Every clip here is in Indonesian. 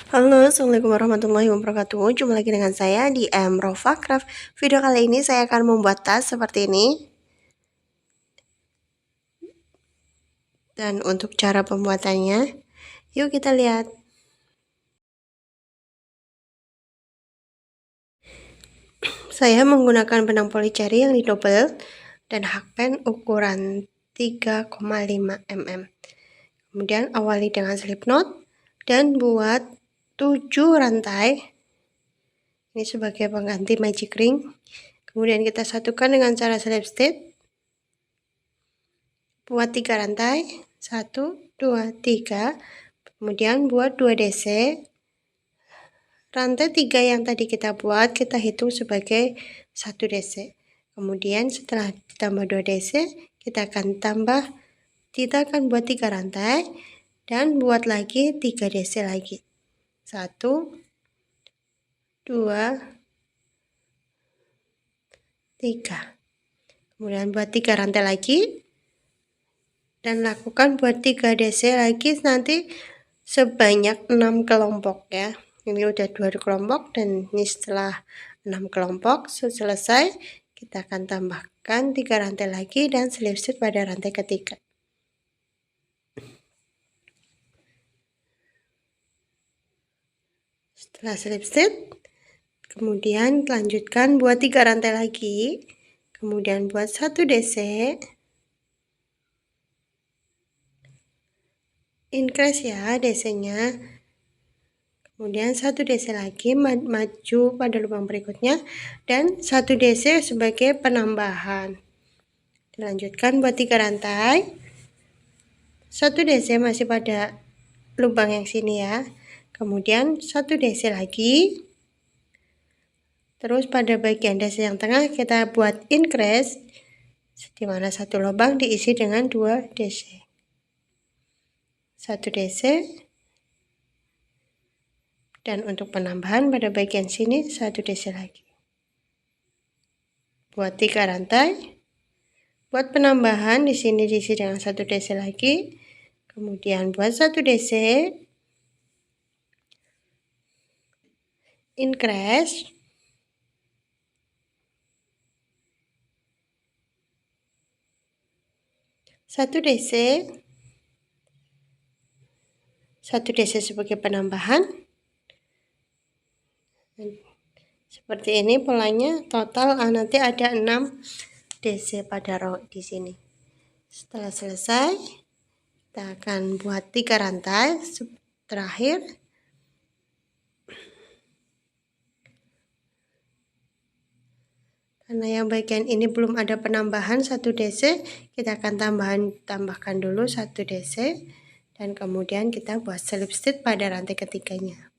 Halo, assalamualaikum warahmatullahi wabarakatuh. Jumpa lagi dengan saya di Rofa Craft. Video kali ini saya akan membuat tas seperti ini. Dan untuk cara pembuatannya, yuk kita lihat. Saya menggunakan benang polyceri yang didobel dan hakpen ukuran 3,5 mm. Kemudian awali dengan slip knot dan buat 7 rantai. Ini sebagai pengganti magic ring. Kemudian kita satukan dengan cara slip stitch. Buat 3 rantai, 1, 2, 3. Kemudian buat 2 DC. Rantai 3 yang tadi kita buat, kita hitung sebagai 1 DC. Kemudian setelah ditambah 2 DC, kita akan buat 3 rantai dan buat lagi 3 DC lagi. 1, 2, 3. Kemudian buat 3 rantai lagi dan lakukan buat 3 DC lagi nanti sebanyak 6 kelompok ya. Ini udah 2 kelompok dan ini setelah 6 kelompok selesai, kita akan tambahkan 3 rantai lagi dan slip stitch pada rantai ketiga. Setelah slip stitch, kemudian lanjutkan buat 3 rantai lagi, kemudian buat 1 DC, increase ya DC-nya. Kemudian 1 DC lagi maju pada lubang berikutnya dan 1 DC sebagai penambahan. Dilanjutkan buat 3 rantai. 1 DC masih pada lubang yang sini ya. Kemudian 1 DC lagi. Terus pada bagian DC yang tengah kita buat increase, di mana 1 lubang diisi dengan 2 DC. 1 DC. Dan untuk penambahan pada bagian sini 1 DC lagi. Buat 3 rantai. Buat penambahan di sini diisi dengan 1 DC lagi. Kemudian buat 1 DC. Increase. Satu DC. 1 DC sebagai penambahan. Seperti ini polanya, total nanti ada 6 DC pada row di sini. Setelah selesai, kita akan buat 3 rantai terakhir. Karena yang bagian ini belum ada penambahan 1 DC, kita akan tambahkan dulu 1 DC dan kemudian kita buat slip stitch pada rantai ketiganya.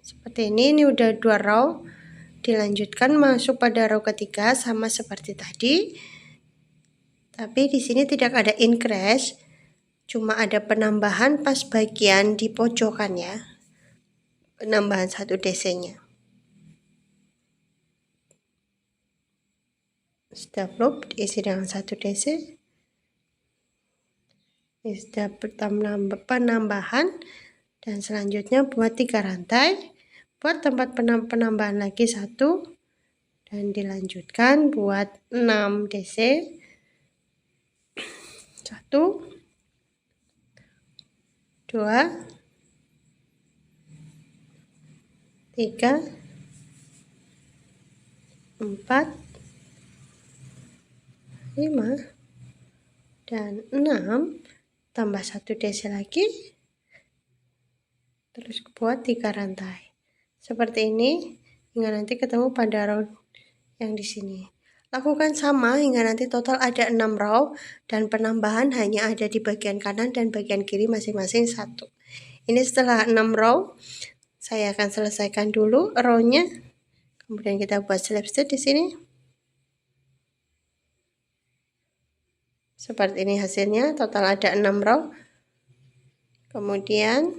Seperti ini udah 2 row. Dilanjutkan masuk pada row ketiga sama seperti tadi. Tapi di sini tidak ada increase, cuma ada penambahan pas bagian di pojokan ya. Penambahan 1 DC-nya. Setiap loop diisi dengan 1 DC. Ini sudah penambahan dan selanjutnya buat 3 rantai. Buat tempat penambahan lagi 1 dan dilanjutkan buat 6 DC. 1, 2, 3, 4, 5, dan 6, tambah 1 DC lagi, terus buat 3 rantai. Seperti ini hingga nanti ketemu pada row yang di sini. Lakukan sama hingga nanti total ada 6 row dan penambahan hanya ada di bagian kanan dan bagian kiri masing-masing 1. Ini setelah 6 row, saya akan selesaikan dulu row-nya. Kemudian kita buat slip stitch di sini. Seperti ini hasilnya, total ada 6 row. Kemudian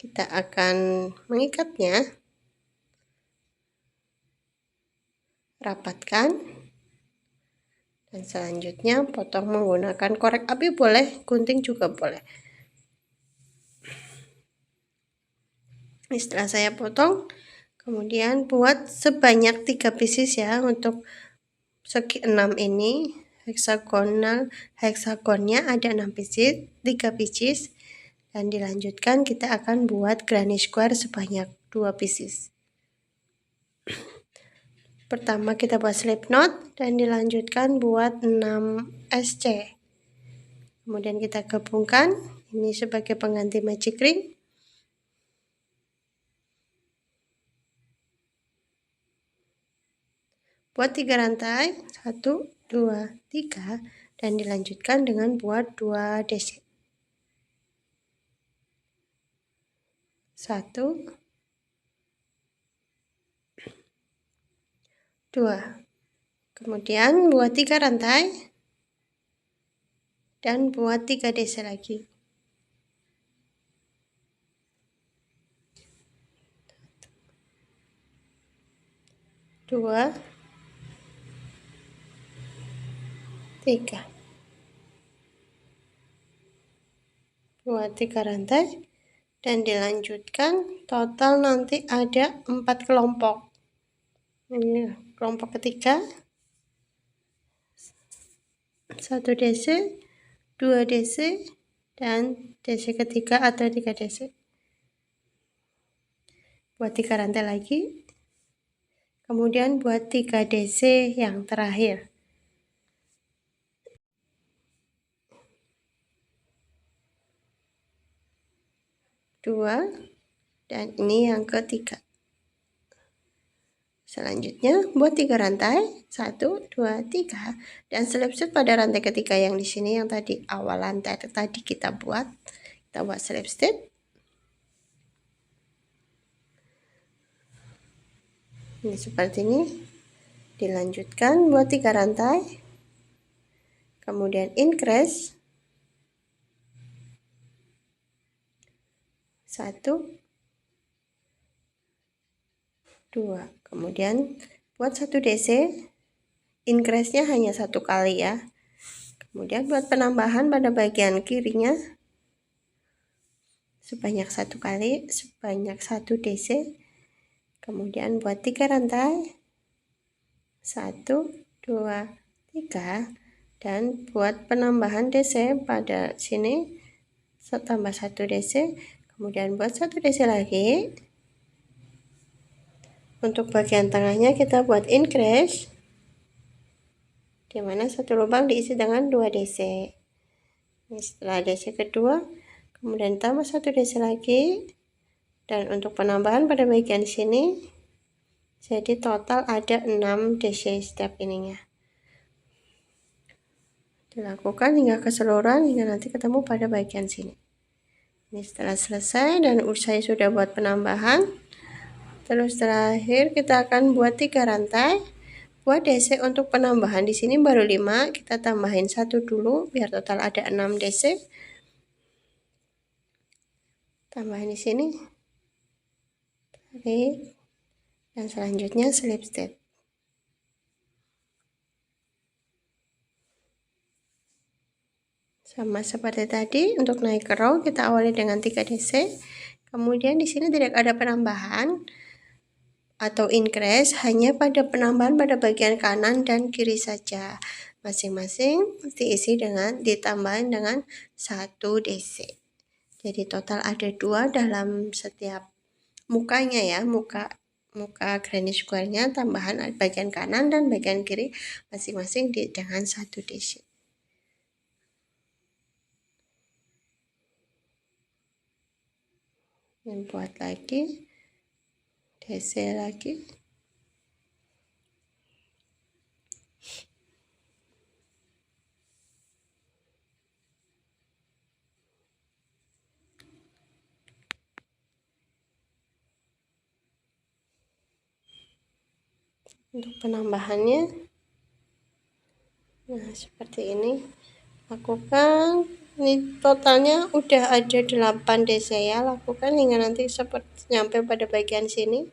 kita akan mengikatnya. Rapatkan. Dan selanjutnya potong menggunakan korek api boleh, gunting juga boleh. Setelah saya potong, kemudian buat sebanyak 3 pieces ya, untuk segi 6 ini heksagonnya ada 6 pieces, 3 pieces, dan dilanjutkan kita akan buat granny square sebanyak 2 pieces. Pertama kita buat slip knot dan dilanjutkan buat 6 SC. Kemudian kita gabungkan, ini sebagai pengganti magic ring. Buat 3 rantai, 1, 2, 3, dan dilanjutkan dengan buat 2 DC. 1, 2. Kemudian buat 3 rantai dan buat 3 DC lagi. 2, 3. Buat 3 rantai dan dilanjutkan, total nanti ada 4 kelompok. Ini kelompok ketiga, 1 DC, 2 DC, dan DC ketiga atau 3 DC. Buat 3 rantai lagi, kemudian buat 3 DC yang terakhir. 2, dan ini yang ketiga. Selanjutnya buat 3 rantai, 1, 2, 3, dan slip stitch pada rantai ketiga yang di sini, yang tadi awal rantai tadi kita buat slip stitch. Ini seperti ini. Dilanjutkan buat 3 rantai, kemudian increase 1, 2, kemudian buat 1 DC, increase-nya hanya 1 kali ya. Kemudian buat penambahan pada bagian kirinya sebanyak 1 kali, sebanyak 1 DC. Kemudian buat 3 rantai, 1, 2, 3, dan buat penambahan DC pada sini tambah 1 DC, kemudian buat 1 DC lagi. Untuk bagian tengahnya kita buat increase, dimana 1 lubang diisi dengan 2 DC. Ini setelah DC kedua, kemudian tambah 1 DC lagi, dan untuk penambahan pada bagian sini, jadi total ada 6 DC setiap ininya. Dilakukan hingga keseluruhan, hingga nanti ketemu pada bagian sini. Ini setelah selesai dan saya sudah buat penambahan. Terus terakhir kita akan buat 3 rantai. Buat DC untuk penambahan di sini baru 5, kita tambahin 1 dulu biar total ada 6 DC. Tambahin di sini. Tarik. Dan selanjutnya slip stitch. Sama seperti tadi, untuk naik ke row kita awali dengan 3 DC. Kemudian di sini tidak ada penambahan atau increase, hanya pada penambahan pada bagian kanan dan kiri saja. Masing-masing diisi dengan ditambahin dengan 1 DC. Jadi total ada 2 dalam setiap mukanya ya, muka granny square-nya, tambahan bagian kanan dan bagian kiri masing-masing dengan 1 DC. Dan buat lagi DC lagi. Untuk penambahannya, nah seperti ini. Lakukan, ini totalnya udah ada 8 DC ya. Lakukan hingga nanti seperti nyampe pada bagian sini.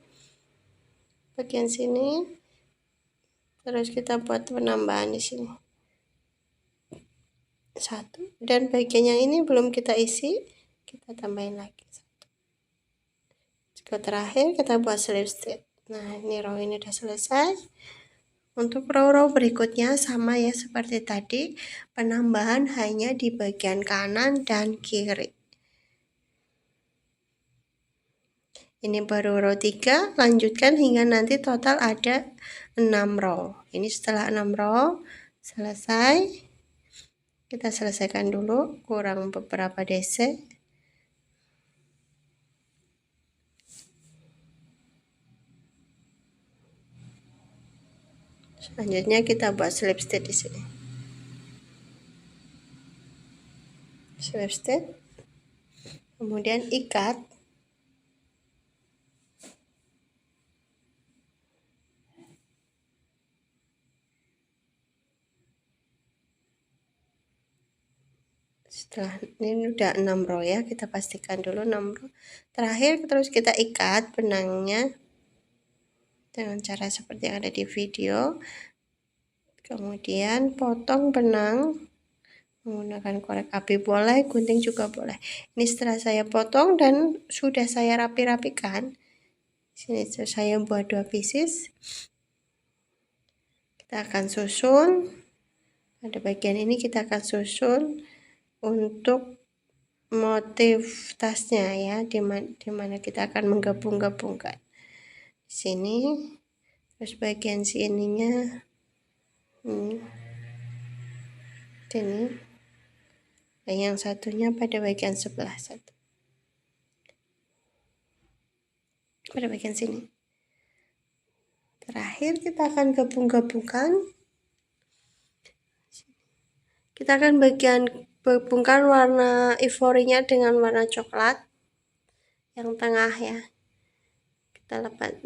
Terus kita buat penambahan di sini. 1, dan bagian yang ini belum kita isi, kita tambahin lagi 1. Jika terakhir kita buat slip stitch. Nah, ini row ini udah selesai. Untuk row-row berikutnya sama ya seperti tadi, penambahan hanya di bagian kanan dan kiri. Ini baru row 3, lanjutkan hingga nanti total ada 6 row. Ini setelah 6 row selesai, kita selesaikan dulu, kurang beberapa desek. Selanjutnya kita buat slip stitch di sini. Slip stitch, kemudian ikat. Setelah ini udah 6 row ya, kita pastikan dulu 6 row. Terakhir terus kita ikat benangnya dengan cara seperti yang ada di video. Kemudian potong benang menggunakan korek api boleh, gunting juga boleh. Ini setelah saya potong dan sudah saya rapi-rapikan. Sini saya buat 2 pieces. Kita akan susun. Pada bagian ini kita akan susun untuk motif tasnya ya, dimana kita akan menggabung-gabungkan sini, terus bagian sininya sini, dan yang satunya pada bagian sebelah satu, pada bagian sini. Terakhir kita akan gabung-gabungkan. Kita akan gabungkan warna ivorinya dengan warna coklat yang tengah ya. Kita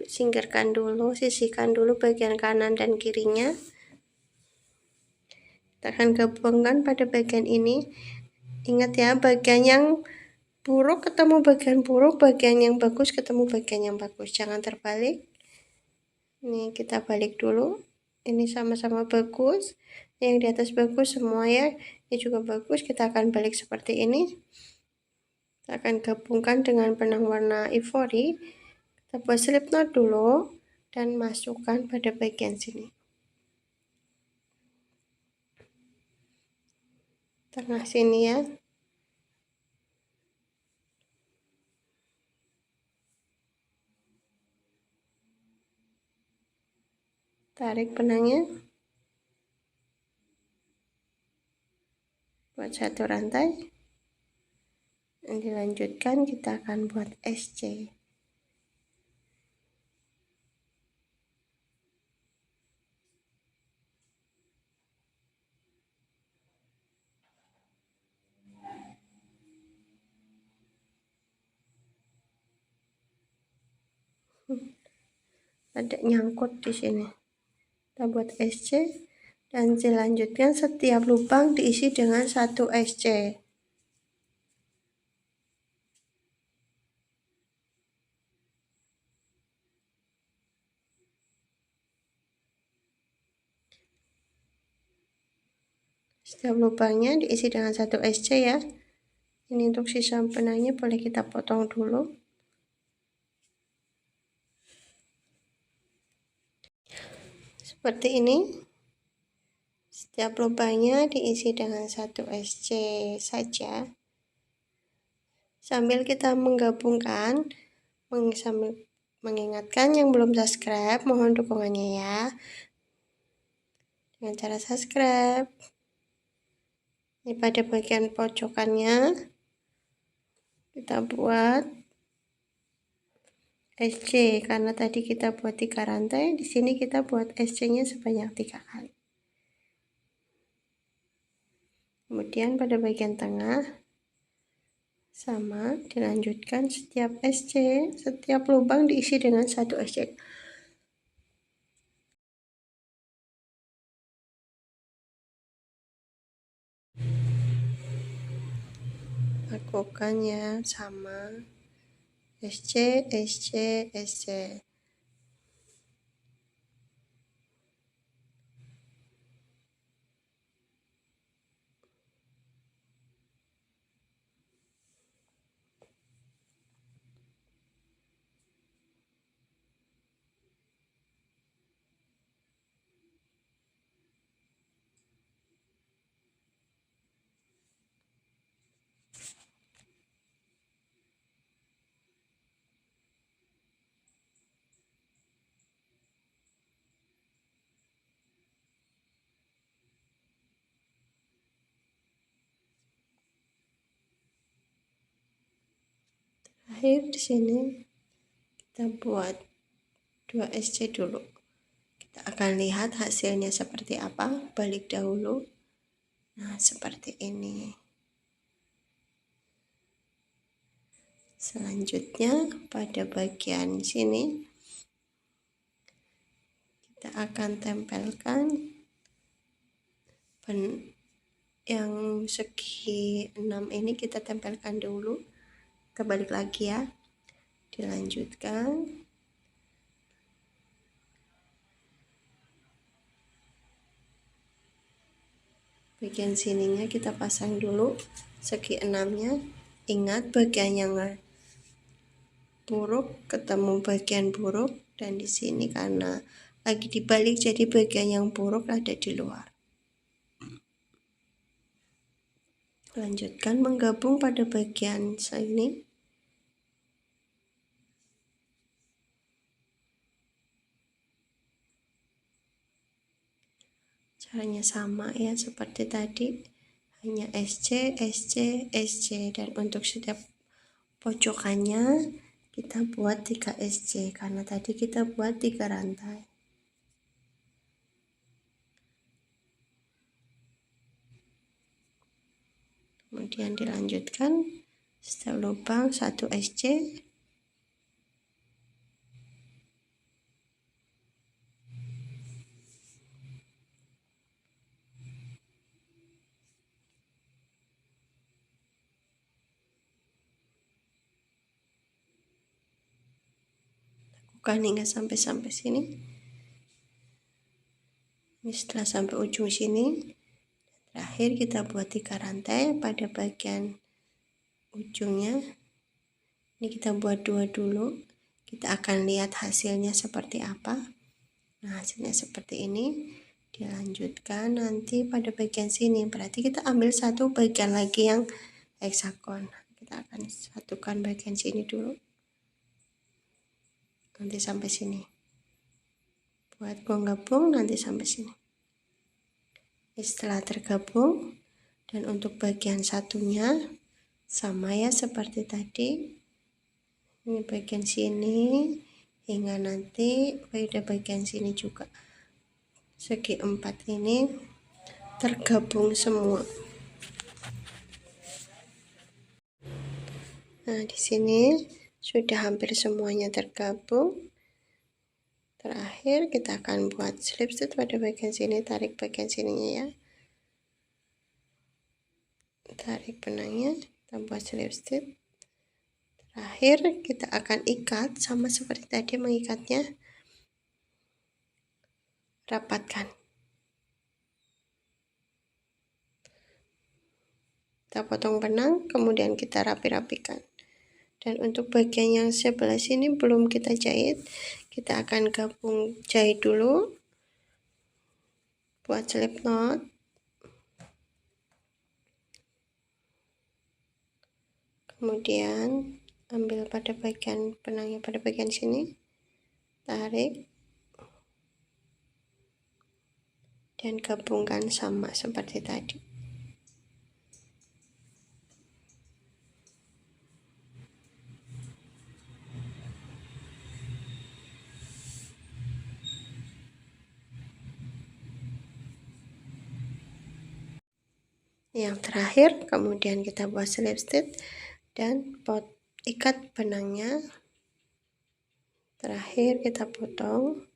singkirkan dulu, sisihkan dulu bagian kanan dan kirinya. Kita akan gabungkan pada bagian ini. Ingat ya, bagian yang buruk ketemu bagian buruk, bagian yang bagus ketemu bagian yang bagus. Jangan terbalik. Ini kita balik dulu. Ini sama-sama bagus. Yang di atas bagus semua ya. Ini juga bagus. Kita akan balik seperti ini. Kita akan gabungkan dengan benang warna ivory. Kita buat slip knot dulu dan masukkan pada bagian sini. Tengah sini ya. Tarik benangnya. Buat 1 rantai. Dan dilanjutkan kita akan buat SC. Ada nyangkut di sini. Kita buat SC dan selanjutnya setiap lubang diisi dengan 1 SC. Setiap lubangnya diisi dengan 1 SC ya. Ini untuk sisa benangnya boleh kita potong dulu. Seperti ini. Setiap lubangnya diisi dengan 1 SC saja. Sambil kita menggabungkan, sambil mengingatkan yang belum subscribe, mohon dukungannya ya. Dengan cara subscribe. Ini pada bagian pojokannya kita buat SC, karena tadi kita buat 3 rantai, di sini kita buat SC-nya sebanyak 3 kali. Kemudian pada bagian tengah sama, dilanjutkan setiap SC, setiap lubang diisi dengan 1 SC. Lakukannya sama, SC, SC, SC. Terakhir di sini kita buat 2 SC dulu. Kita akan lihat hasilnya seperti apa. Balik dahulu. Nah, seperti ini. Selanjutnya pada bagian sini kita akan tempelkan yang segi 6 ini, kita tempelkan dulu. Kita balik lagi ya, dilanjutkan. Bagian sininya kita pasang dulu segi 6-nya. Ingat, bagian yang buruk ketemu bagian buruk, dan di sini karena lagi dibalik jadi bagian yang buruk ada di luar. Lanjutkan menggabung pada bagian sini. Caranya sama ya seperti tadi, hanya SC, SC, SC, dan untuk setiap pojokannya kita buat 3 SC karena tadi kita buat 3 rantai. Kemudian dilanjutkan setiap lubang 1 SC. Lakukan hingga sampai sini. Ini setelah sampai ujung sini, terakhir kita buat 3 rantai pada bagian ujungnya. Ini kita buat 2 dulu. Kita akan lihat hasilnya seperti apa. Nah, hasilnya seperti ini. Dilanjutkan nanti pada bagian sini, berarti kita ambil satu bagian lagi yang heksagon. Kita akan satukan bagian sini dulu, nanti sampai sini. Buat penggabung nanti sampai sini. Setelah tergabung, dan untuk bagian satunya sama ya seperti tadi. Ini bagian sini hingga nanti pada bagian sini juga. Segi 4 ini tergabung semua. Nah, di sini sudah hampir semuanya tergabung. Terakhir kita akan buat slip stitch pada bagian sini. Tarik bagian sininya ya. Tarik benangnya, kita buat slip stitch. Terakhir kita akan ikat sama seperti tadi mengikatnya. Rapatkan. Kita potong benang, kemudian kita rapi-rapikan. Dan untuk bagian yang sebelah sini belum kita jahit, kita akan gabung jahit dulu. Buat slip knot. Kemudian ambil pada bagian benangnya pada bagian sini. Tarik. Dan gabungkan sama seperti tadi. Yang terakhir, kemudian kita buat slip stitch dan ikat benangnya. Terakhir kita potong.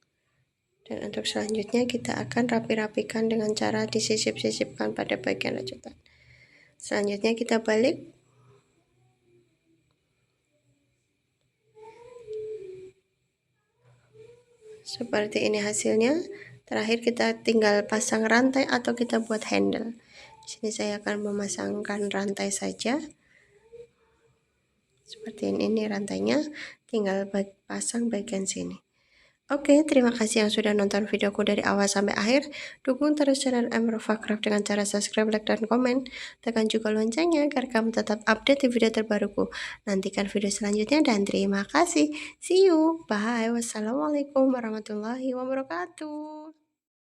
Dan untuk selanjutnya kita akan rapi-rapikan dengan cara disisip-sisipkan pada bagian lanjutan. Selanjutnya kita balik. Seperti ini hasilnya. Terakhir kita tinggal pasang rantai atau kita buat handle. Di sini saya akan memasangkan rantai saja. Seperti ini rantainya, tinggal pasang bagian sini. Oke, terima kasih yang sudah nonton videoku dari awal sampai akhir. Dukung terus channel Amrofa Craft dengan cara subscribe, like, dan komen. Tekan juga loncengnya agar kamu tetap update di video terbaruku. Nantikan video selanjutnya dan terima kasih. See you. Bye. Wassalamualaikum warahmatullahi wabarakatuh.